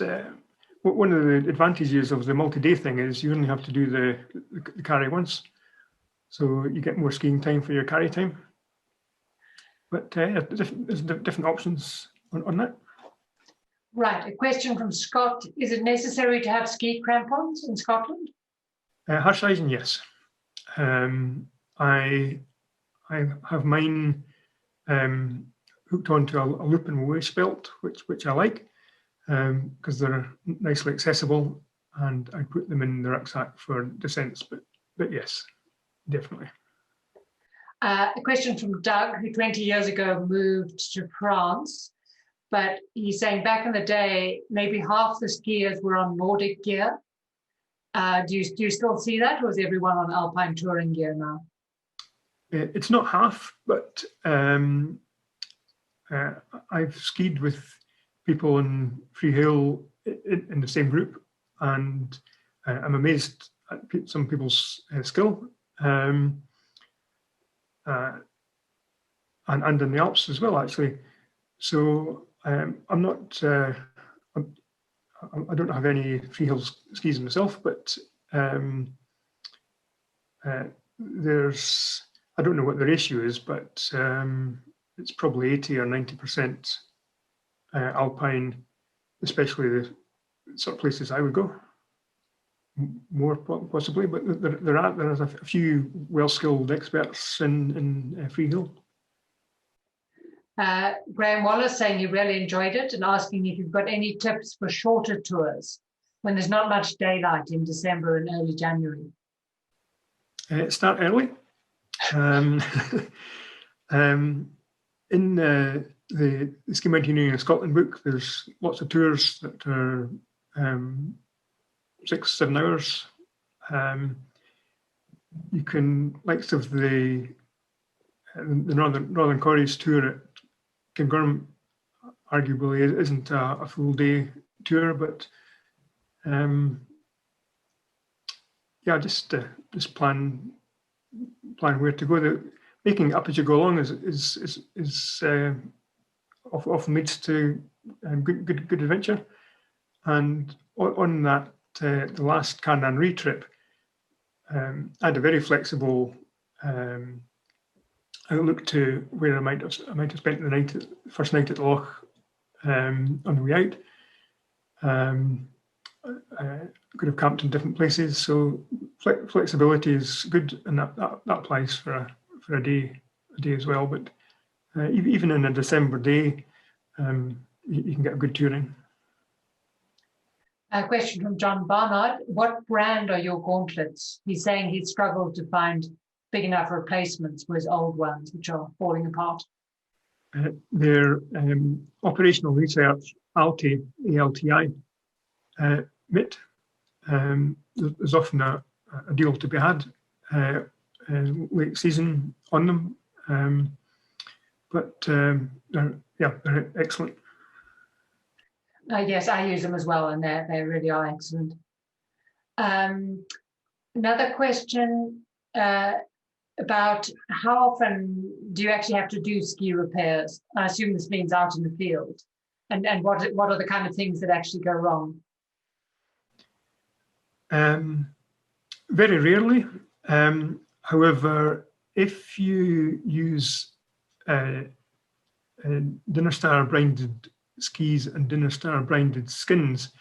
one of the advantages of the multi-day thing is you only have to do the carry once, so you get more skiing time for your carry time. But there's different options on that. Right. A question from Scott. Is it necessary to have ski crampons in Scotland? Harshizing, yes. I have mine hooked onto a loop and waist belt, which I like, because they're nicely accessible, and I put them in the rucksack for descents. But yes, definitely. A question from Doug, who 20 years ago moved to France, but he's saying back in the day, maybe half the skiers were on Nordic gear. Do you still see that, or is everyone on Alpine touring gear now? It's not half, but I've skied with people in Freehill in the same group, and I'm amazed at some people's skill, and in the Alps as well, actually. So I'm not. I don't have any Freehill skis myself, but there's. I don't know what the ratio is, but it's probably 80 or 90% Alpine, especially the sort of places I would go. More possibly, but there's a few well-skilled experts in Freehill. Graham Wallace saying he really enjoyed it and asking if you've got any tips for shorter tours when there's not much daylight in December and early January. Start early. In the Ski Mountaineering in Scotland book, there's lots of tours that are 6-7 hours. You can, likes of the the Northern Corries tour at Cairngorm arguably isn't a full day tour, but yeah, just plan where to go. Making it up as you go along is often leads to good adventure. And on that, the last Carnanree trip, I had a very flexible outlook to where I might have spent the first night at the Loch on the way out. I could have camped in different places, so flexibility is good, and that applies for a day as well. But even in a December day, you can get a good touring. A question from John Barnard. What brand are your gauntlets? He's saying he'd struggled to find big enough replacements for his old ones, which are falling apart. They're operational research ALTI, ALTI mitt. There's often a deal to be had late season on them, but they're excellent. Yes, I use them as well, and they really are excellent. Another question about how often do you actually have to do ski repairs? I assume this means out in the field, and what are the kind of things that actually go wrong? Very rarely. However, if you use Dinner Star branded skis and Dinner Star branded skins,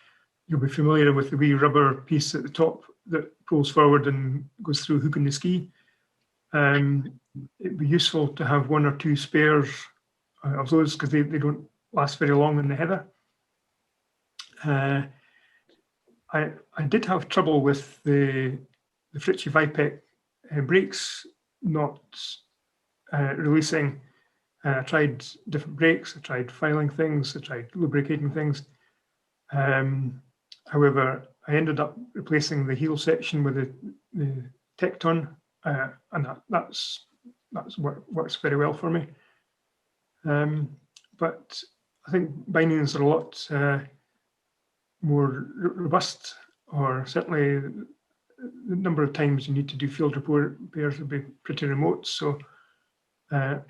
you'll be familiar with the wee rubber piece at the top that pulls forward and goes through hook in the ski. It'd be useful to have one or two spares of those, because they don't last very long in the heather. I did have trouble with the Fritchie Vipec brakes not releasing. I tried different brakes, I tried filing things, I tried lubricating things. However, I ended up replacing the heel section with the Tecton, and that's works very well for me. But I think bindings are a lot more robust, or certainly the number of times you need to do field repairs will be pretty remote. So I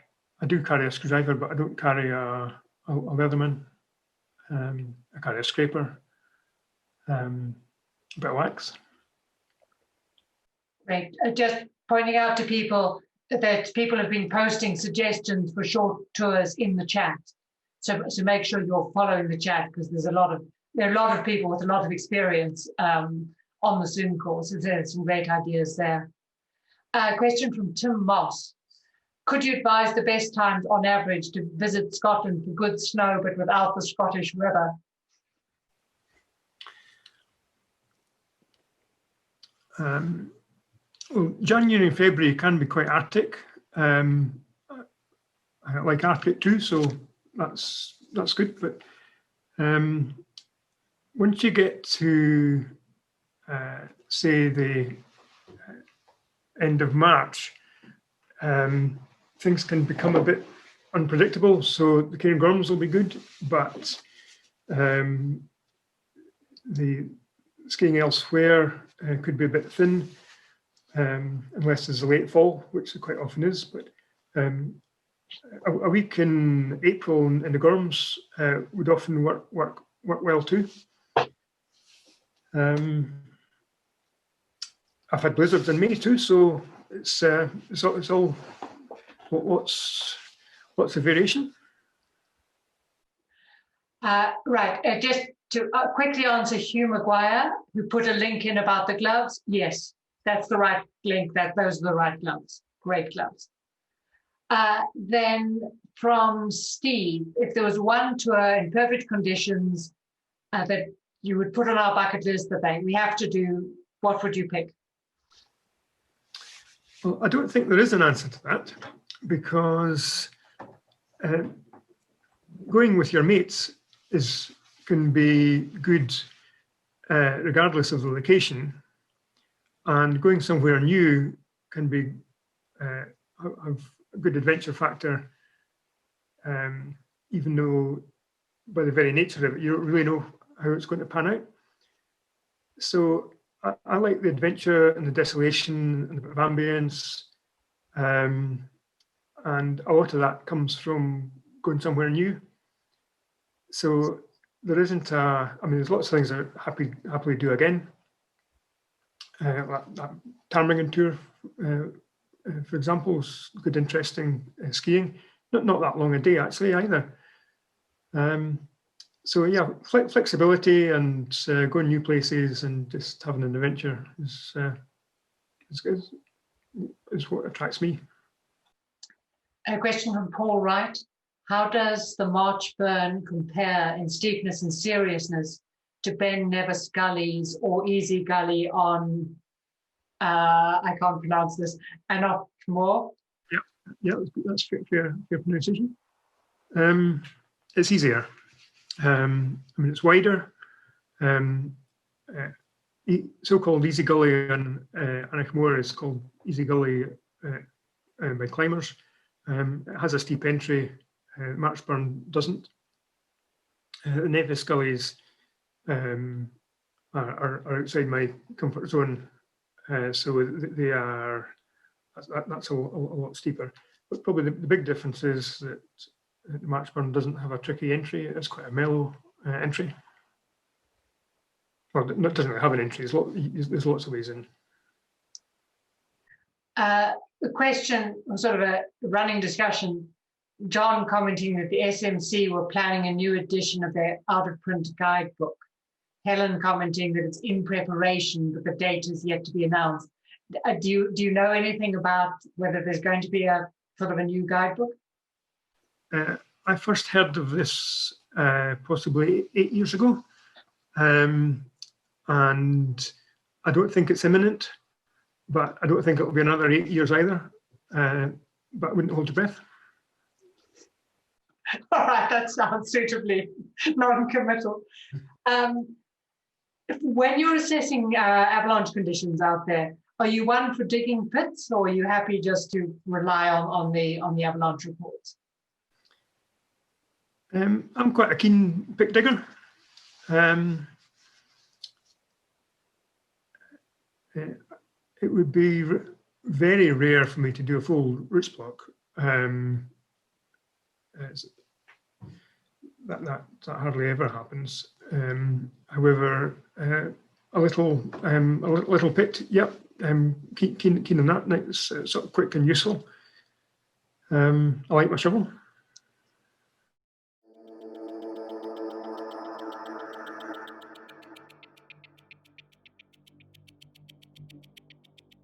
do carry a screwdriver, but I don't carry a Leatherman. I carry a scraper, a bit of wax. Great. Just pointing out to people that people have been posting suggestions for short tours in the chat. So make sure you're following the chat, because there are a lot of people with a lot of experience on the Zoom course. There's some great ideas there. A question from Tim Moss. Could you advise the best times on average to visit Scotland for good snow, but without the Scottish River? Well, January and February can be quite Arctic. I like Arctic too, so that's good. But once you get to say the end of March, things can become a bit unpredictable. So the Cairngorms will be good, but the skiing elsewhere could be a bit thin, unless there's a late fall, which there quite often is. But a week in April in the Gorms would often work well too. I've had blizzards in May too, so it's all lots of variation. Right, just to quickly answer Hugh Maguire, who put a link in about the gloves. Yes, that's the right link. Those are the right gloves. Great gloves. Then from Steve, if there was one tour in perfect conditions that you would put on our bucket list that we have to do, what would you pick? Well, I don't think there is an answer to that, because going with your mates can be good regardless of the location, and going somewhere new can be have good adventure factor, even though by the very nature of it, you don't really know how it's going to pan out. So I like the adventure and the desolation and the bit of ambience. And a lot of that comes from going somewhere new. So there isn't I mean, there's lots of things I happily do again. That Ptarmigan tour, for example, is good, interesting skiing. Not that long a day actually either. So yeah, flexibility and going new places and just having an adventure is what attracts me. A question from Paul Wright. How does the March Burn compare in steepness and seriousness to Ben Nevis Gullies or Easy Gully on, I can't pronounce this, Moor? Yeah, that's fair pronunciation. It's easier. I mean, it's wider. So-called Easy Gully on Moor is called Easy Gully by climbers. It has a steep entry. Marchburn doesn't. The Nevis Gullies are outside my comfort zone, so they are. That's a lot steeper. But probably the big difference is that the Marchburn doesn't have a tricky entry. It's quite a mellow entry. Well, it doesn't have an entry. There's lots of ways in. The question, sort of a running discussion, John commenting that the SMC were planning a new edition of their out-of-print guidebook. Helen commenting that it's in preparation, but the date is yet to be announced. Do you know anything about whether there's going to be a sort of a new guidebook? I first heard of this possibly 8 years ago, and I don't think it's imminent, but I don't think it'll be another 8 years either. But I wouldn't hold your breath. All right, that sounds suitably non-committal. When you're assessing avalanche conditions out there, are you one for digging pits, or are you happy just to rely on the avalanche reports? I'm quite a keen pit digger. It would be very rare for me to do a full roots block. That hardly ever happens. However, a little pit, yep. Keen on that. It's sort of quick and useful. I like my shovel.